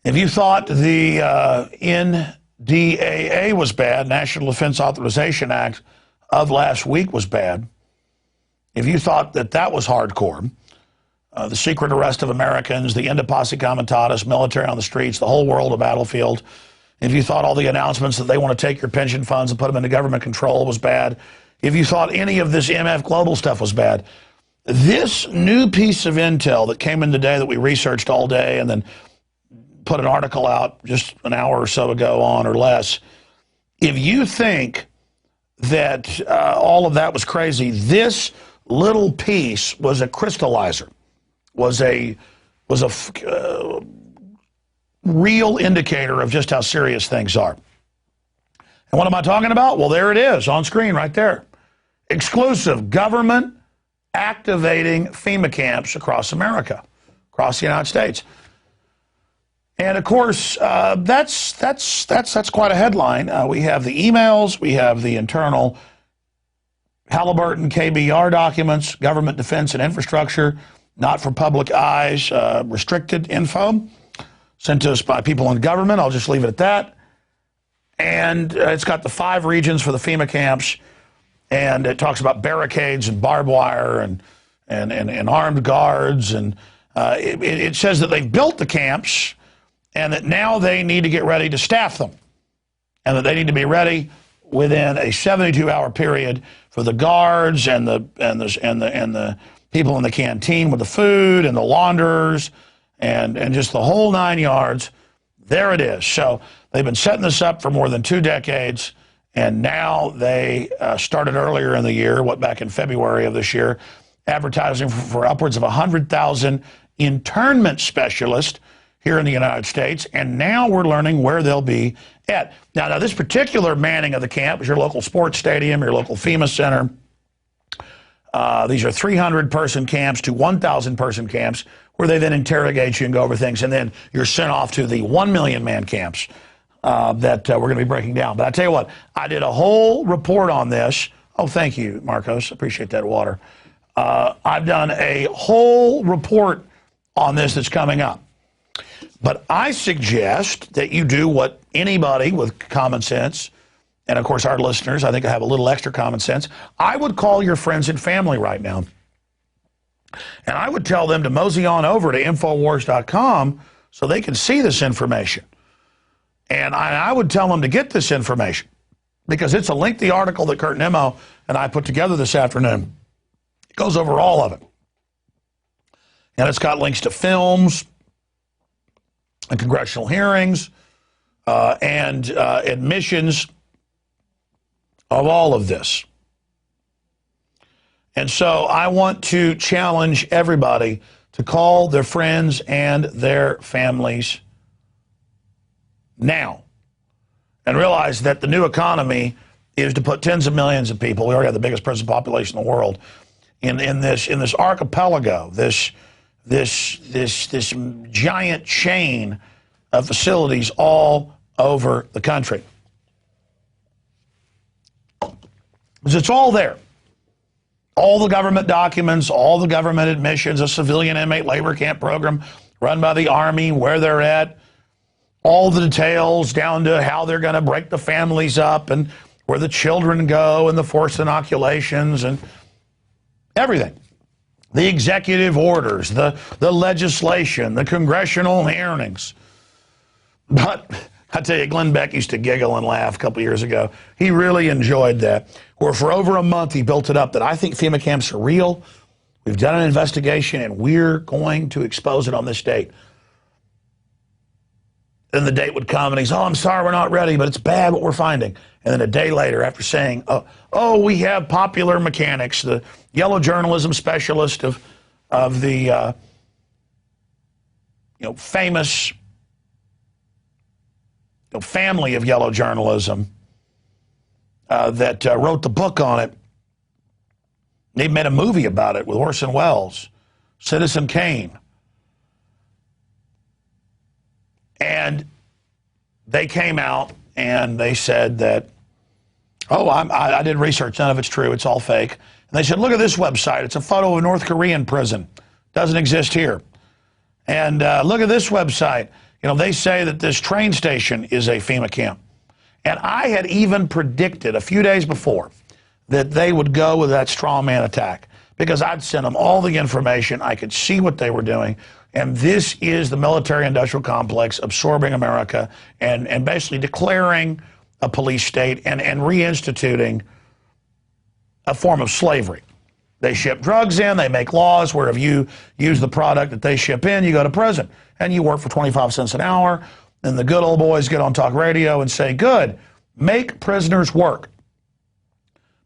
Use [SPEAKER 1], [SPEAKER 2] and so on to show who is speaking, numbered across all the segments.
[SPEAKER 1] If you thought the NDAA was bad, National Defense Authorization Act of last week was bad, if you thought that that was hardcore, the secret arrest of Americans, the end of posse comitatus, military on the streets, the whole world a battlefield, if you thought all the announcements that they want to take your pension funds and put them into government control was bad, if you thought any of this MF Global stuff was bad, this new piece of intel that came in today that we researched all day and then put an article out just an hour or so ago on or less, if you think that all of that was crazy, this little piece was a crystallizer, was a real indicator of just how serious things are. And what am I talking about? Well, there it is on screen right there. Exclusive government activating FEMA camps across America, across the United States. And of course, that's quite a headline. We have the emails, we have the internal Halliburton KBR documents, government defense and infrastructure, not for public eyes, restricted info, sent to us by people in government. I'll just leave it at that. And it's got the 5 regions for the FEMA camps, and it talks about barricades and barbed wire and armed guards, and it says that they've built the camps and that now they need to get ready to staff them, and that they need to be ready within a 72-hour period for the guards and the people in the canteen with the food and the launderers and just the whole 9 yards. There it is. So they've been setting this up for more than 2 decades, and now they started earlier in the year, back in February of this year, advertising for upwards of 100,000 internment specialists here in the United States, and now we're learning where they'll be at. Now this particular manning of the camp is your local sports stadium, your local FEMA center. These are 300-person camps to 1,000-person camps where they then interrogate you and go over things, and then you're sent off to the 1 million-man camps that we're going to be breaking down. But I tell you what, I did a whole report on this. Oh, thank you, Marcos. Appreciate that water. I've done a whole report on this that's coming up. But I suggest that you do what anybody with common sense, and of course our listeners, I think I have a little extra common sense, I would call your friends and family right now. And I would tell them to mosey on over to Infowars.com so they can see this information. And I would tell them to get this information because it's a lengthy article that Kurt Nimmo and I put together this afternoon. It goes over all of it. And it's got links to films and congressional hearings and admissions of all of this. And so I want to challenge everybody to call their friends and their families now and realize that the new economy is to put tens of millions of people, we already have the biggest prison population in the world, in this archipelago, this giant chain of facilities all over the country. Because it's all there. All the government documents, all the government admissions, a civilian inmate labor camp program run by the Army, where they're at, all the details down to how they're going to break the families up and where the children go and the forced inoculations and everything. The executive orders, the legislation, the congressional hearings. But I tell you, Glenn Beck used to giggle and laugh a couple years ago. He really enjoyed that. Where for over a month he built it up that I think FEMA camps are real. We've done an investigation and we're going to expose it on this date. Then the date would come and he's, oh, I'm sorry, we're not ready, but it's bad what we're finding. And then a day later, after saying, oh, we have popular mechanics, the yellow journalism specialist of the famous family of yellow journalism that wrote the book on it. They made a movie about it with Orson Welles, Citizen Kane. And they came out and they said that, oh, I did research, none of it's true, it's all fake. And they said, look at this website, it's a photo of a North Korean prison, doesn't exist here. And look at this website, You know, they say that this train station is a FEMA camp. And I had even predicted a few days before that they would go with that straw man attack because I'd sent them all the information. I could see what they were doing. And this is the military-industrial complex absorbing America and basically declaring a police state and reinstituting a form of slavery. They ship drugs in, they make laws where if you use the product that they ship in, you go to prison. And you work for 25 cents an hour, and the good old boys get on talk radio and say, good, make prisoners work.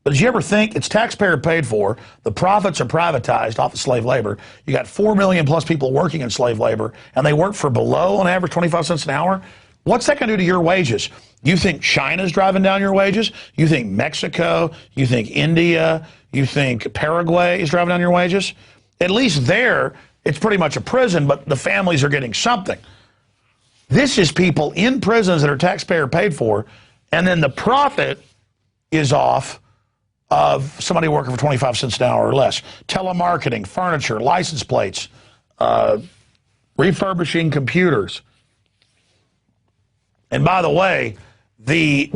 [SPEAKER 1] But did you ever think it's taxpayer paid for, the profits are privatized off of slave labor, you got 4 million plus people working in slave labor, and they work for below, on average, 25 cents an hour? What's that going to do to your wages? You think China's driving down your wages? You think Mexico? You think India? You think Paraguay is driving down your wages? At least there, it's pretty much a prison, but the families are getting something. This is people in prisons that are taxpayer paid for, and then the profit is off of somebody working for 25 cents an hour or less. Telemarketing, furniture, license plates, refurbishing computers. And by the way, the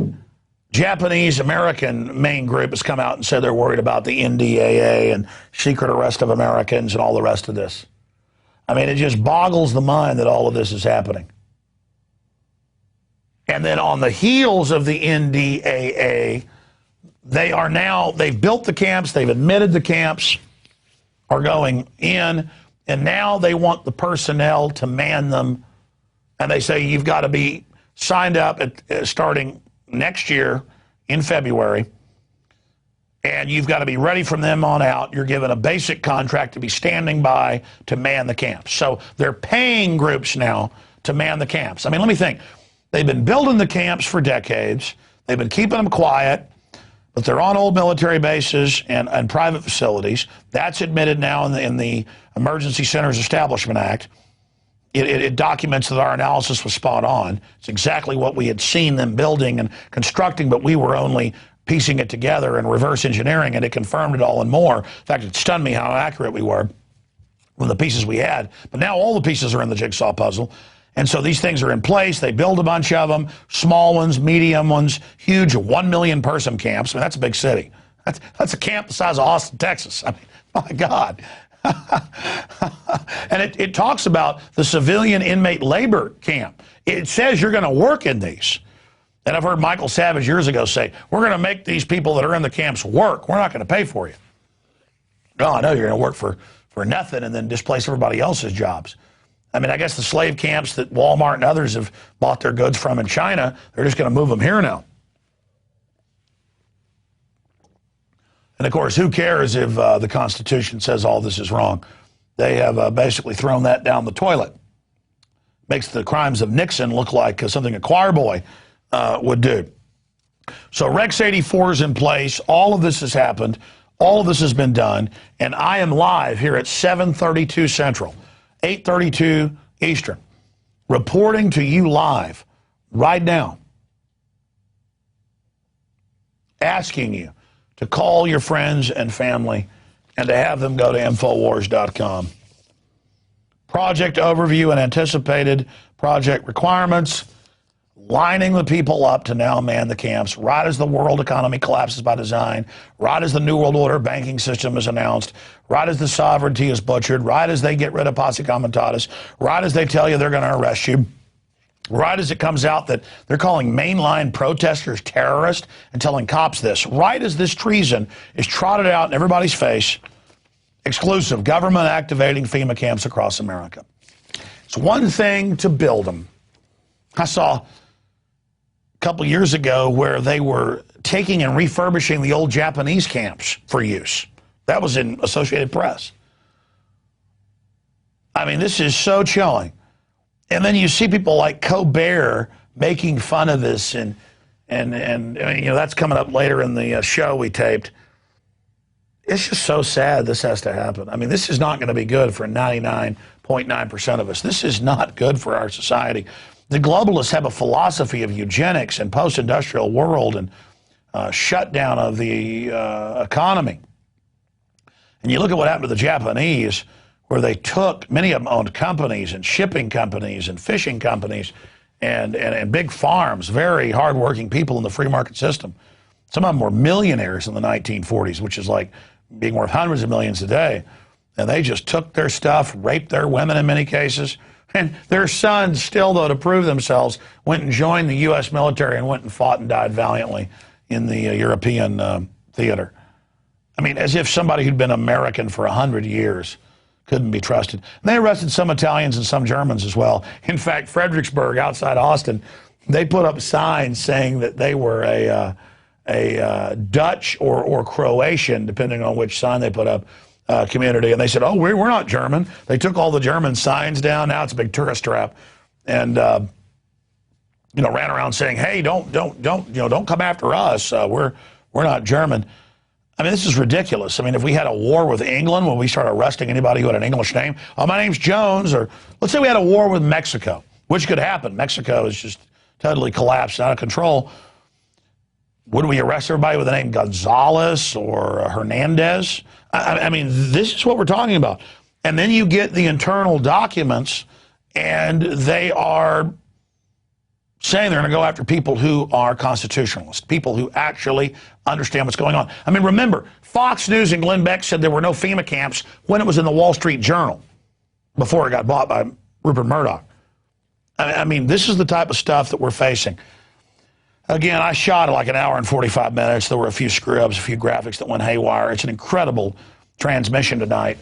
[SPEAKER 1] Japanese-American main group has come out and said they're worried about the NDAA and secret arrest of Americans and all the rest of this. I mean, it just boggles the mind that all of this is happening. And then on the heels of the NDAA, they've built the camps, they've admitted the camps are going in, and now they want the personnel to man them. And they say you've got to be signed up starting next year in February, and you've got to be ready from them on out. You're given a basic contract to be standing by to man the camps. So they're paying groups now to man the camps. I mean, let me think. They've been building the camps for decades. They've been keeping them quiet, but they're on old military bases and private facilities. That's admitted now in the Emergency Centers Establishment Act. It documents that our analysis was spot on. It's exactly what we had seen them building and constructing, but we were only piecing it together and reverse engineering, and it confirmed it all and more. In fact, it stunned me how accurate we were with the pieces we had. But now all the pieces are in the jigsaw puzzle. And so these things are in place. They build a bunch of them, small ones, medium ones, huge 1 million person camps. I mean, that's a big city. That's a camp the size of Austin, Texas. I mean, my God. And it talks about the civilian inmate labor camp. It says you're going to work in these. And I've heard Michael Savage years ago say, we're going to make these people that are in the camps work. We're not going to pay for you. No, I know you're going to work for nothing and then displace everybody else's jobs. I mean, I guess the slave camps that Walmart and others have bought their goods from in China, they're just going to move them here now. And of course, who cares if the Constitution says all this is wrong? They have basically thrown that down the toilet. Makes the crimes of Nixon look like something a choir boy would do. So Rex 84 is in place. All of this has happened. All of this has been done. And I am live here at 7:32 Central, 8:32 Eastern, reporting to you live right now, asking you to call your friends and family and to have them go to Infowars.com. Project overview and anticipated project requirements, lining the people up to now man the camps, right as the world economy collapses by design, right as the New World Order banking system is announced, right as the sovereignty is butchered, right as they get rid of posse comitatus, right as they tell you they're going to arrest you, right as it comes out that they're calling mainline protesters terrorists and telling cops this, right as this treason is trotted out in everybody's face, exclusive government activating FEMA camps across America. It's one thing to build them. I saw a couple years ago where they were taking and refurbishing the old Japanese camps for use. That was in Associated Press. I mean, this is so chilling. And then you see people like Colbert making fun of this, and you know, that's coming up later in the show we taped. It's just so sad this has to happen. I mean, this is not going to be good for 99.9% of us. This is not good for our society. The globalists have a philosophy of eugenics and post-industrial world and shutdown of the economy. And you look at what happened to the Japanese, where they took, many of them owned companies and shipping companies and fishing companies and big farms, very hardworking people in the free market system. Some of them were millionaires in the 1940s, which is like being worth hundreds of millions today. And they just took their stuff, raped their women in many cases. And their sons still, though, to prove themselves, went and joined the U.S. military and went and fought and died valiantly in the European theater. I mean, as if somebody who'd been American for 100 years couldn't be trusted. And they arrested some Italians and some Germans as well. In fact, Fredericksburg, outside Austin, they put up signs saying that they were a Dutch or Croatian, depending on which sign they put up, community. And they said, oh, we're not German. They took all the German signs down. Now it's a big tourist trap. And, you know, ran around saying, hey, don't come after us. We're not German. I mean, this is ridiculous. I mean, if we had a war with England, when we start arresting anybody who had an English name, oh, my name's Jones, or let's say we had a war with Mexico, which could happen. Mexico is just totally collapsed, out of control. Would we arrest everybody with the name Gonzalez or Hernandez? I mean, this is what we're talking about. And then you get the internal documents, and they are saying they're going to go after people who are constitutionalists, people who actually understand what's going on. I mean, remember, Fox News and Glenn Beck said there were no FEMA camps when it was in the Wall Street Journal before it got bought by Rupert Murdoch. I mean, this is the type of stuff that we're facing. Again, I shot like an hour and 45 minutes. There were a few screw-ups, a few graphics that went haywire. It's an incredible transmission tonight.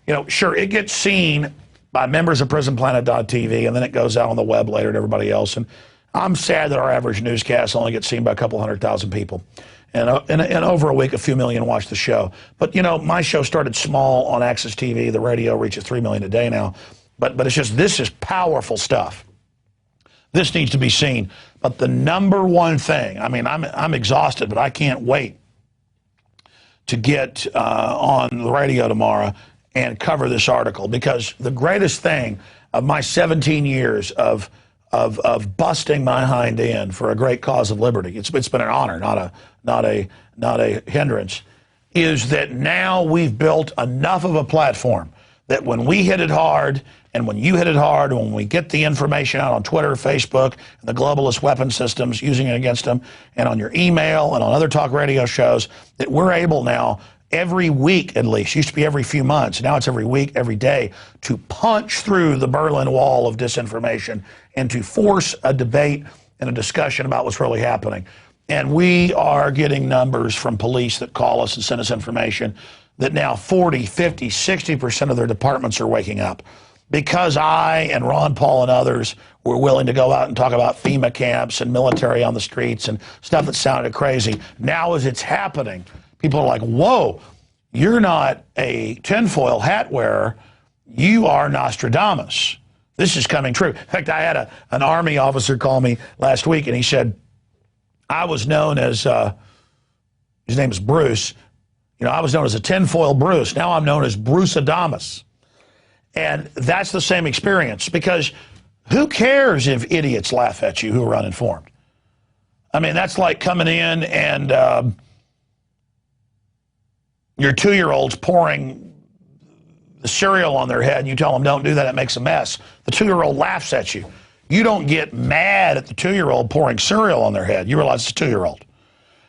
[SPEAKER 1] You know, sure, it gets seen by members of PrisonPlanet.tv, and then it goes out on the web later to everybody else. And I'm sad that our average newscast only gets seen by a couple 100,000 people. And over a week, a few million watch the show. But, you know, my show started small on Access TV. The radio reaches 3 million a day now. But it's just, this is powerful stuff. This needs to be seen. But the number one thing, I mean, I'm exhausted, but I can't wait to get on the radio tomorrow and cover this article, because the greatest thing of my 17 years of busting my hind end for a great cause of liberty, it's been an honor, not a hindrance, is that now we've built enough of a platform that when we hit it hard, and when you hit it hard, and when we get the information out on Twitter, Facebook, and the globalist weapon systems using it against them, and on your email and on other talk radio shows, that we're able now every week, at least, used to be every few months, now it's every week, every day, to punch through the Berlin Wall of disinformation and to force a debate and a discussion about what's really happening. And we are getting numbers from police that call us and send us information that now 40, 50, 60% of their departments are waking up, because I and Ron Paul and others were willing to go out and talk about FEMA camps and military on the streets and stuff that sounded crazy. Now as it's happening, people are like, whoa, you're not a tinfoil hat wearer, you are Nostradamus. This is coming true. In fact, I had an Army officer call me last week, and he said, I was known as, his name is Bruce, you know, I was known as a tinfoil Bruce. Now I'm known as Bruce Adamus. And that's the same experience, because who cares if idiots laugh at you who are uninformed? I mean, that's like coming in and your 2-year-old's pouring the cereal on their head, and you tell them, don't do that, it makes a mess. The 2-year-old laughs at you. You don't get mad at the 2-year-old pouring cereal on their head. You realize it's a 2-year-old.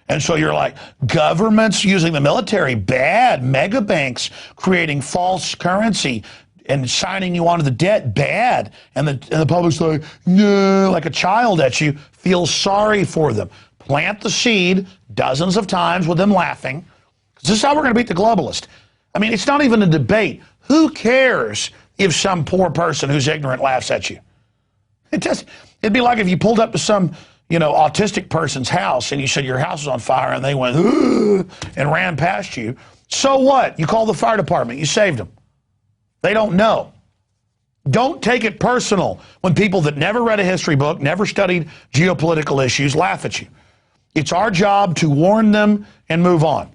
[SPEAKER 1] And so you're like, governments using the military, bad. Mega banks creating false currency and signing you onto the debt, bad. And the public's like, no, like a child at you. Feel sorry for them. Plant the seed dozens of times with them laughing. This is how we're going to beat the globalist. I mean, it's not even a debate. Who cares if some poor person who's ignorant laughs at you? It'd be like if you pulled up to some, you know, autistic person's house and you said your house is on fire, and they went, ugh, and ran past you. So what? You call the fire department. You saved them. They don't know. Don't take it personal when people that never read a history book, never studied geopolitical issues, laugh at you. It's our job to warn them and move on.